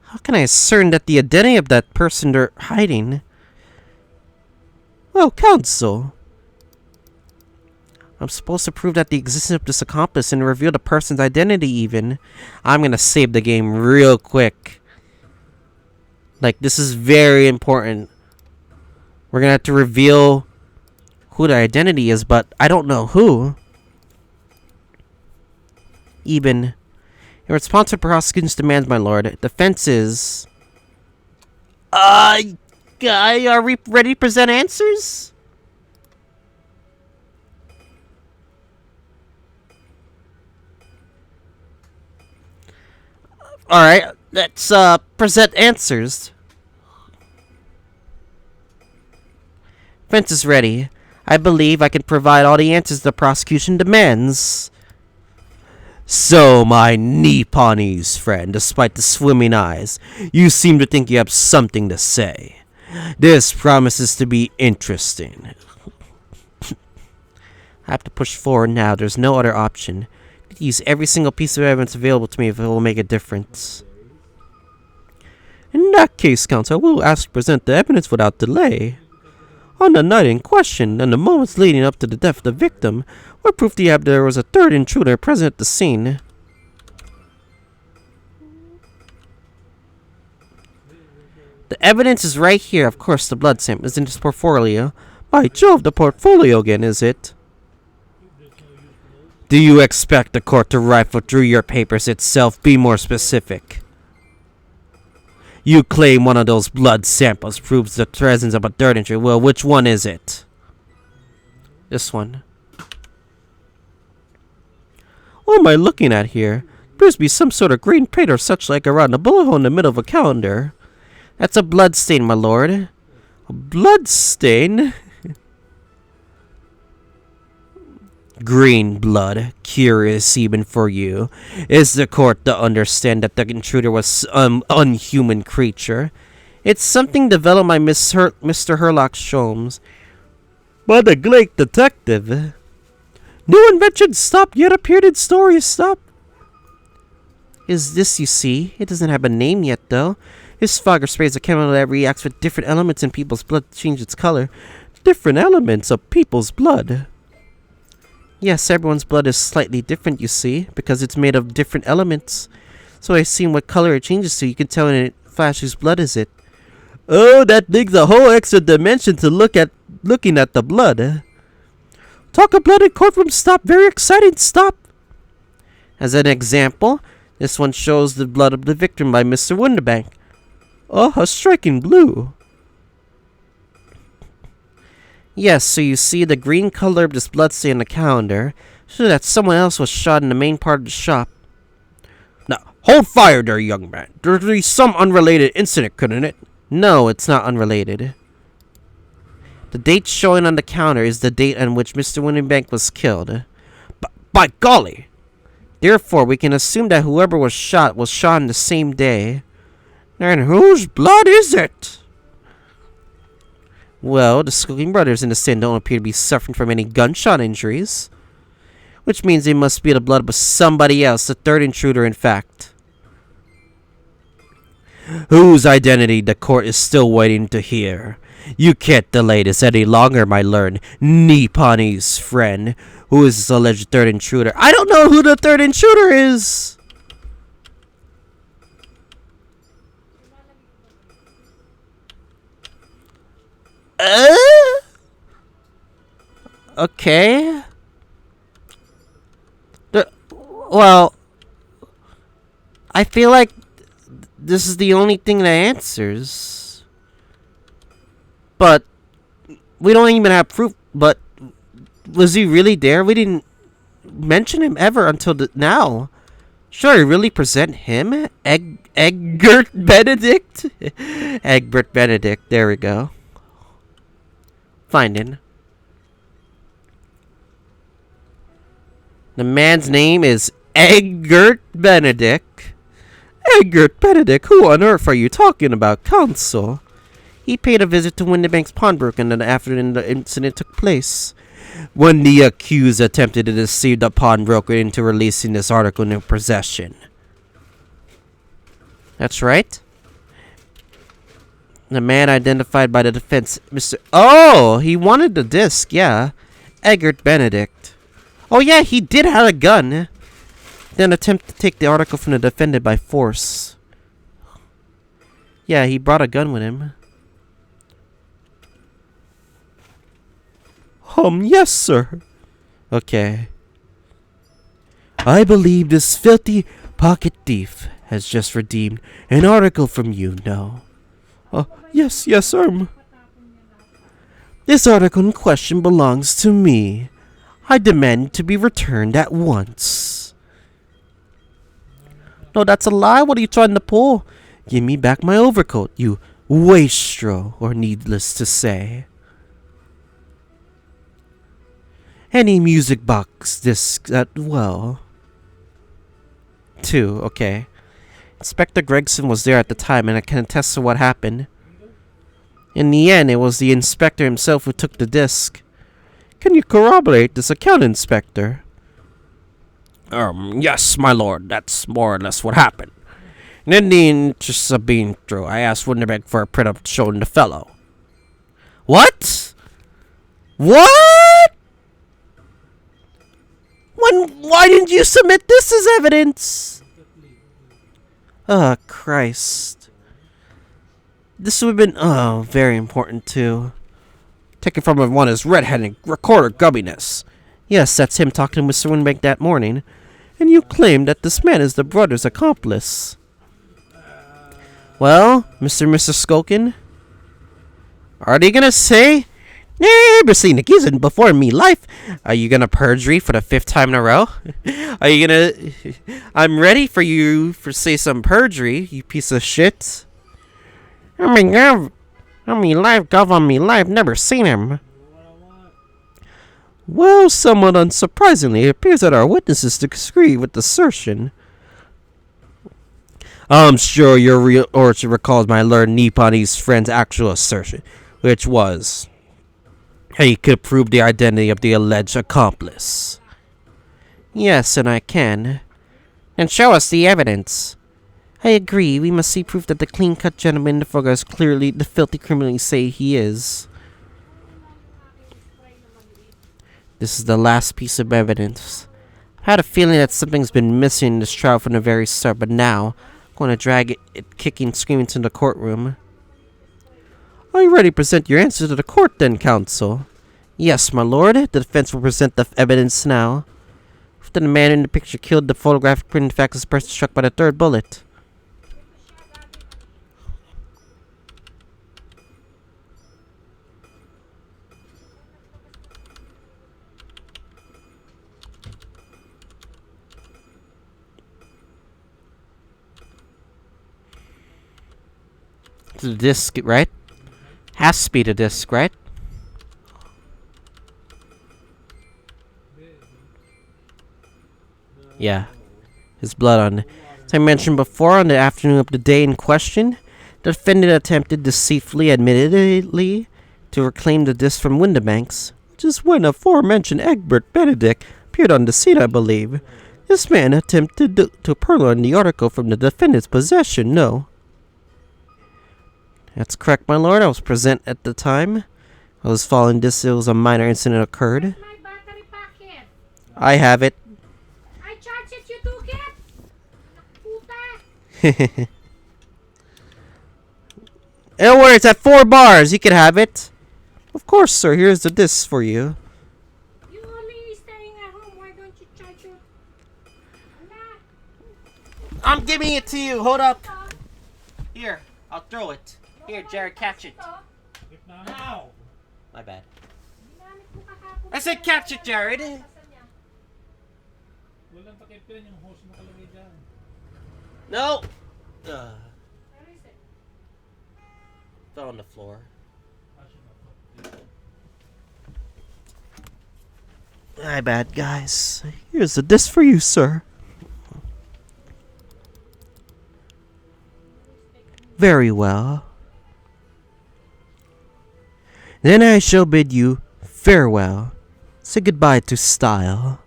[SPEAKER 1] how can I ascertain that the identity of that person they're hiding? Well, counsel, I'm supposed to prove that the existence of this accomplice and reveal the person's identity even. I'm gonna save the game real quick. Like, this is very important. We're gonna have to reveal who the identity is, but I don't know who. Even. In response to prosecution's demands, my lord, defense is... are we ready to present answers? Alright, let's present answers. Defense is ready. I believe I can provide all the answers the prosecution demands. So, my Nipponese friend, despite the swimming eyes, you seem to think you have something to say. This promises to be interesting. I have to push forward now. There's no other option. Use every single piece of evidence available to me if it will make a difference. In that case, counsel, I will ask to present the evidence without delay. On the night in question, and the moments leading up to the death of the victim, what proof do you have there was a third intruder present at the scene? The evidence is right here. Of course, the blood sample is in this portfolio. By Jove, the portfolio again, is it? Do you expect the court to rifle through your papers itself? Be more specific. You claim one of those blood samples proves the presence of a third intruder. Well, which one is it? This one. What am I looking at here? Appears to be some sort of green paint or such like around the bullet hole in the middle of a calendar. That's a blood stain, my lord. A blood stain? Green blood. Curious even for you. Is the court to understand that the intruder was unhuman creature? It's something developed by Mr. Herlock Sholmes. But the Glake detective. New invention stopped yet appeared in story stop. Is this, you see? It doesn't have a name yet though. This fogger sprays a chemical that reacts with different elements in people's blood to change its color. Different elements of people's blood. Yes, everyone's blood is slightly different, you see, because it's made of different elements. So I see what color it changes to. You can tell in a flash whose blood is it. Oh, that brings a whole extra dimension to looking at the blood. Talk of blood in courtroom stop. Very exciting stop. As an example, this one shows the blood of the victim by Mr. Winterbank. Oh, a striking blue. Yes, so you see the green color of this blood stain on the calendar shows that someone else was shot in the main part of the shop. Now, hold fire there, young man. There'd be some unrelated incident, couldn't it? No, it's not unrelated. The date showing on the counter is the date on which Mr. Winterbank was killed. By golly! Therefore, we can assume that whoever was shot on the same day. And whose blood is it? Well, the Skulking brothers in the scene don't appear to be suffering from any gunshot injuries. Which means they must be the blood of somebody else, the third intruder in fact. Whose identity the court is still waiting to hear. You can't delay this any longer, my learned Nipponese friend. Who is this alleged third intruder? I don't know who the third intruder is! Okay. Well, I feel like this is the only thing that answers. But we don't even have proof. But was he really there? We didn't mention him ever until now. Should I really present him? Egbert Benedict? Egbert Benedict. There we go. Finding. The man's name is Egbert Benedict? Egbert Benedict? Who on earth are you talking about, Counsel?
[SPEAKER 2] He paid a visit to Windibank's pawnbroker after the incident took place.
[SPEAKER 1] When the accused attempted to deceive the pawnbroker into releasing this article in their possession.
[SPEAKER 2] That's right.
[SPEAKER 1] The man identified by the defense, Mr.
[SPEAKER 2] Oh, he wanted the disc, yeah. Egbert Benedict. Oh, yeah, he did have a gun. Then attempt to take the article from the defendant by force. Yeah, he brought a gun with him.
[SPEAKER 1] Yes, sir.
[SPEAKER 2] Okay.
[SPEAKER 1] I believe this filthy pocket thief has just redeemed an article from you now. Yes, sir. This article in question belongs to me. I demand to be returned at once.
[SPEAKER 2] No, that's a lie. What are you trying to pull?
[SPEAKER 1] Give me back my overcoat, you wastrel, or needless to say. Any music box disc as well.
[SPEAKER 2] 2, okay. Inspector Gregson was there at the time, and I can attest to what happened. In the end, it was the inspector himself who took the disc.
[SPEAKER 1] Can you corroborate this account, Inspector? Yes, my lord. That's more or less what happened. And in the interest of being true, I asked Winterbeck for a print of showing the fellow.
[SPEAKER 2] What? Why didn't you submit this as evidence? Oh, Christ. This would have been, very important too.
[SPEAKER 1] Taken from one is red-headed recorder gubbiness.
[SPEAKER 2] Yes, that's him talking to Mr. Winbank that morning.
[SPEAKER 1] And you claim that this man is the brother's accomplice.
[SPEAKER 2] Well, Mr. and Mrs. Skulkin, are they gonna say, never seen a geezer before in me life? Are you gonna perjury for the 5th time in a row? Are you gonna... I'm ready for you for say some perjury, you piece of shit.
[SPEAKER 1] I mean, gov on me life, never seen him. Well, somewhat unsurprisingly, it appears that our witnesses disagree with the assertion. I'm sure your real orchard recalls my learned Nipponi's friend's actual assertion, which was he could prove the identity of the alleged accomplice.
[SPEAKER 2] Yes, and I can. And show us the evidence. I agree, we must see proof that the clean-cut gentleman in the photo is clearly the filthy criminal you say he is. This is the last piece of evidence. I had a feeling that something's been missing in this trial from the very start, but now I'm going to drag it kicking and screaming to the courtroom.
[SPEAKER 1] Are you ready to present your answer to the court then, counsel?
[SPEAKER 2] Yes, my lord. The defense will present the evidence now. After the man in the picture killed, the photographic print in fact is the person struck by the 3rd bullet. The disc, right? Has to be the disc, right? Yeah. His blood on it. As I mentioned before, on the afternoon of the day in question, the defendant attempted deceitfully, admittedly, to reclaim the disc from Windibanks.
[SPEAKER 1] Just when aforementioned Egbert Benedict appeared on the scene, I believe. This man attempted to purloin the article from the defendant's possession, no?
[SPEAKER 2] That's correct, my lord. I was present at the time. I was following this. It was a minor incident occurred.
[SPEAKER 3] My battery packet.
[SPEAKER 2] I have it.
[SPEAKER 3] I charged it, you took it. Puta.
[SPEAKER 2] Don't worry, it's at 4 bars. You can have it. Of course, sir. Here's the disc for you.
[SPEAKER 3] You only staying at home. Why don't you charge your...
[SPEAKER 2] I'm giving it to you. Hold up. Here, I'll throw it. Here, Jared, catch it.
[SPEAKER 3] Now.
[SPEAKER 2] My bad. I said catch it, Jared. No. Fell on the floor. My bad, guys.
[SPEAKER 1] Here's the disc for you, sir.
[SPEAKER 2] Very well. Then I shall bid you farewell. Say goodbye to style.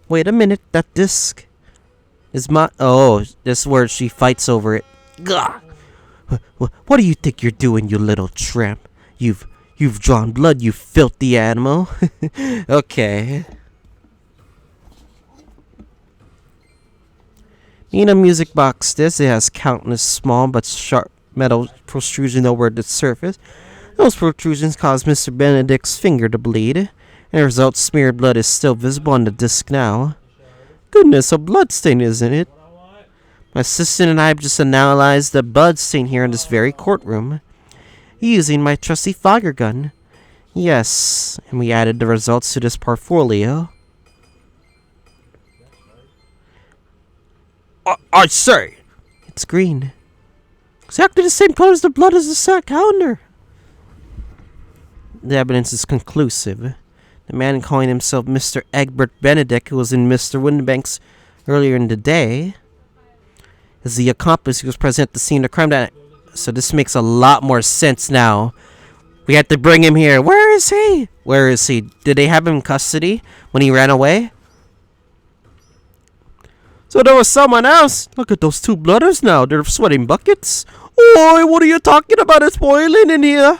[SPEAKER 2] Wait a minute, that disc is my... Oh, this word, she fights over it. Gah! What do you think you're doing, you little tramp? You've drawn blood, you filthy animal. Okay. In a music box this, it has countless small but sharp metal protrusions over the surface. Those protrusions cause Mr. Benedict's finger to bleed, and the result, smeared blood is still visible on the disc now. Goodness, a blood stain, isn't it? My assistant and I have just analyzed the blood stain here in this very courtroom, using my trusty fogger gun. Yes, and we added the results to this portfolio. I say! It's green. Exactly the same color as the blood as the sack calendar. The evidence is conclusive. The man calling himself Mr. Egbert Benedict, who was in Mr. Windibank's earlier in the day, is the accomplice who was present at the scene of the crime. So this makes a lot more sense now. We have to bring him here. Where is he? Where is he? Did they have him in custody when he ran away? So there was someone else. Look at those two blooders now. They're sweating buckets. Oi, what are you talking about? It's boiling in here.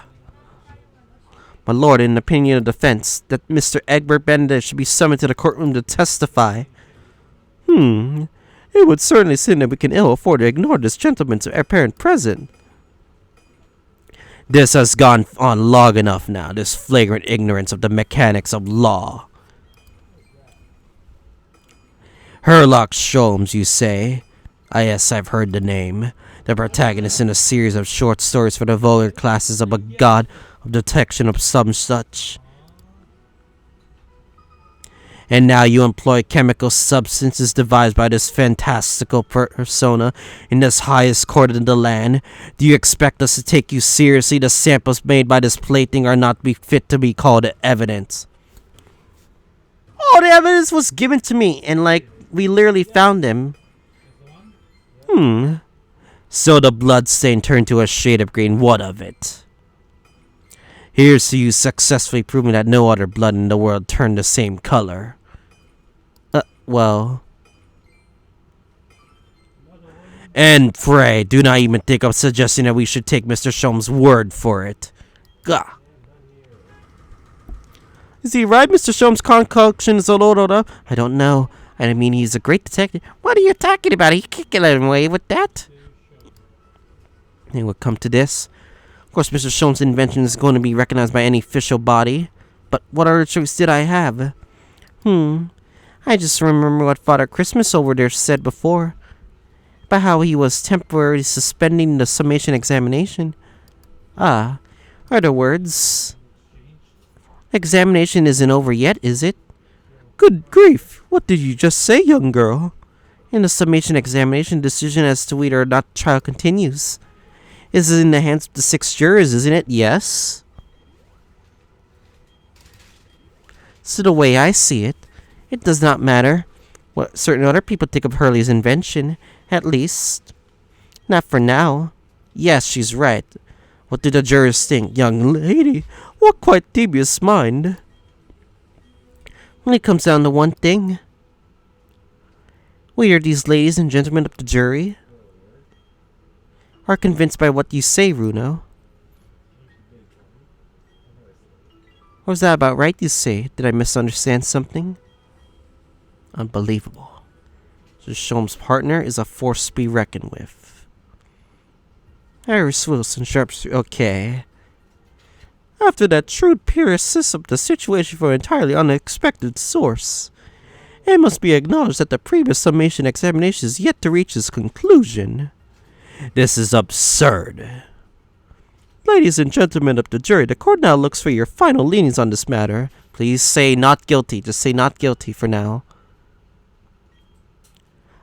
[SPEAKER 2] My lord, in the opinion of defense, that Mr. Egbert Benedict should be summoned to the courtroom to testify. It would certainly seem that we can ill afford to ignore this gentleman's apparent presence. This has gone on long enough now, this flagrant ignorance of the mechanics of law. Herlock Sholmes, you say? Ah, yes, I've heard the name. The protagonist in a series of short stories for the vulgar classes of a god of detection of some such. And now you employ chemical substances devised by this fantastical persona in this highest court in the land. Do you expect us to take you seriously? The samples made by this plaything are not fit to be called evidence. Oh, the evidence was given to me, and we literally found him. So the blood stain turned to a shade of green. What of it? Here's to you successfully proving that no other blood in the world turned the same color. Well. And pray, do not even think of suggesting that we should take Mr. Sholmes' word for it. Gah. Is he right, Mr. Sholmes' concoction is all ordered up? I don't know. I mean, he's a great detective. What are you talking about? He can't get away with that. It would come to this. Of course, Mr. Sholmes' invention is going to be recognized by any official body. But what other choice did I have? I just remember what Father Christmas over there said before. About how he was temporarily suspending the Summation Examination. Other words. Examination isn't over yet, is it? Good grief, what did you just say, young girl? In the Summation Examination, decision as to whether or not the trial continues is in the hands of the 6 jurors, isn't it? Yes. So the way I see it, it does not matter what certain other people think of Hurley's invention, at least. Not for now. Yes, she's right. What do the jurors think, young lady? What quite devious mind. When it comes down to one thing, we are these ladies and gentlemen of the jury are convinced by what you say, Runo. Or was that about right, you say? Did I misunderstand something? Unbelievable. So Sholmes' partner is a force to be reckoned with. Iris Wilson, sharpshooter. Okay. After that shrewd peer assists up the situation from an entirely unexpected source, it must be acknowledged that the previous summation examination is yet to reach its conclusion. This is absurd. Ladies and gentlemen of the jury, the court now looks for your final leanings on this matter. Please say not guilty. Just say not guilty for now.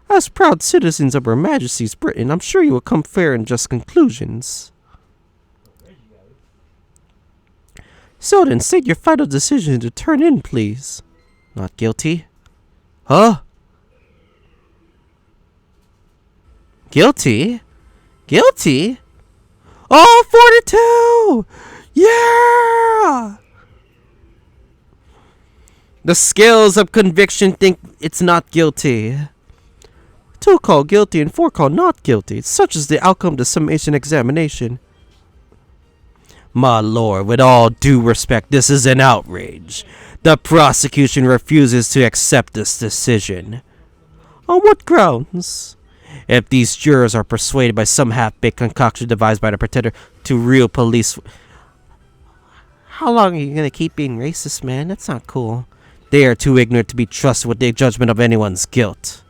[SPEAKER 2] As proud citizens of Her Majesty's Britain, I'm sure you will come fair and just conclusions. So then, state your final decision to turn in, please. Not guilty. Huh? Guilty? Guilty?
[SPEAKER 1] Oh, 42! Yeah! The scales of conviction think it's not guilty. 2 call guilty and 4 call not guilty. Such is the outcome of the summation examination. My lord, with all due respect, this is an outrage. The prosecution refuses to accept this decision. On what grounds? If these jurors are persuaded by some half-baked concoction devised by the pretender to real police...
[SPEAKER 2] How long are you gonna keep being racist, man? That's not cool.
[SPEAKER 1] They are too ignorant to be trusted with the judgment of anyone's guilt.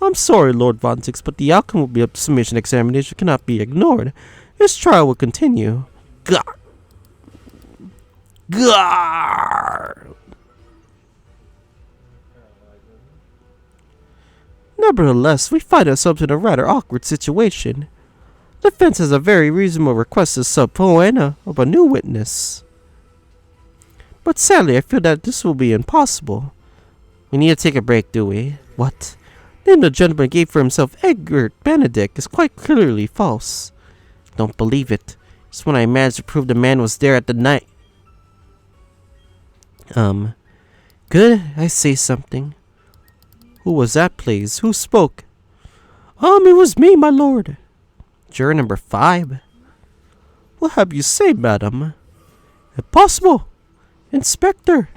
[SPEAKER 1] I'm sorry, Lord Von Six, but the outcome of the summation examination cannot be ignored. This trial will continue. Gar. Gar. Nevertheless, we find ourselves in a rather awkward situation. The defense has a very reasonable request to sub poena of a new witness. But sadly, I feel that this will be impossible. We need to take a break, do we? What? The name the gentleman gave for himself, Edgar Benedict, is quite clearly false. Don't believe it. Just when I managed to prove the man was there at the night. Could I say something? Who was that, please? Who spoke? It was me, my lord. Juror number 5. What have you say, madam? Impossible. Inspector.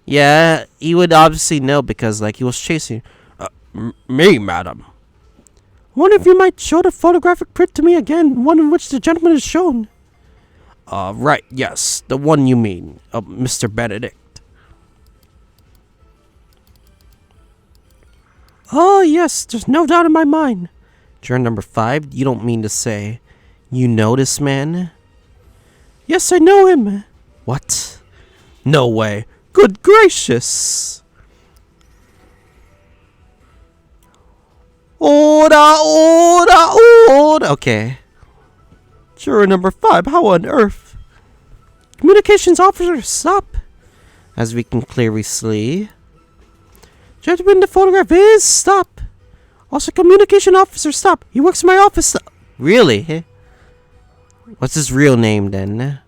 [SPEAKER 1] Yeah, he would obviously know because, like, he was chasing... me, madam. I wonder if you might show the photographic print to me again, one in which the gentleman is shown. Right, yes, the one you mean, Mr. Benedict. Oh, yes, there's no doubt in my mind. Juror number 5, you don't mean to say you know this man? Yes, I know him. What? No way. Good gracious. Order. Okay. Juror number 5, how on earth? Communications officer, stop. As we can clearly see. Gentlemen, the photograph is stop. Also, communication officer, stop. He works in my office. Stop. Really? What's his real name then?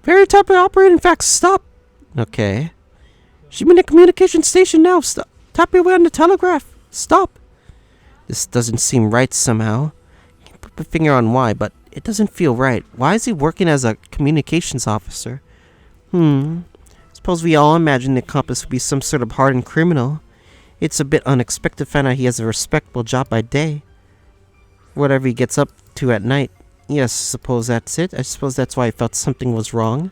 [SPEAKER 1] Very type of operating facts, stop. Okay. She's in the communication station now. Stop. Tap your way on the telegraph. Stop. This doesn't seem right somehow. Can't put my finger on why, but it doesn't feel right. Why is he working as a communications officer? Suppose we all imagine the accomplice would be some sort of hardened criminal. It's a bit unexpected to find out he has a respectable job by day. Whatever he gets up to at night. Yes, suppose that's it. I suppose that's why I felt something was wrong.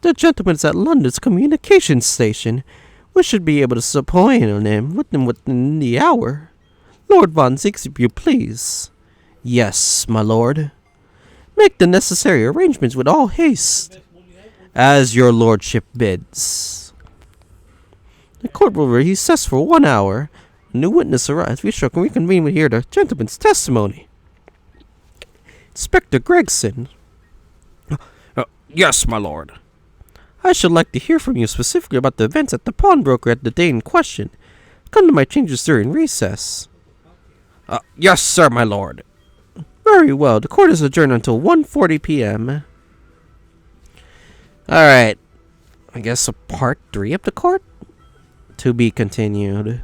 [SPEAKER 1] The gentleman's at London's communications station. We should be able to subpoena on him within the hour. Lord Von Zix, if you please. Yes, my lord. Make the necessary arrangements with all haste. As your lordship bids. The court will recess for 1 hour. A new witness arrives. We shall reconvene to hear the gentleman's testimony. Inspector Gregson. Yes, my lord. I should like to hear from you specifically about the events at the pawnbroker at the day in question. Come to my chambers during recess. Yes, sir, my lord. Very well. The court is adjourned until 1:40 p.m. Alright. I guess a part 3 of the court? To be continued.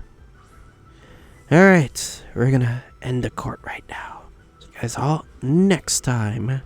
[SPEAKER 1] Alright. We're gonna end the court right now. See you guys all next time.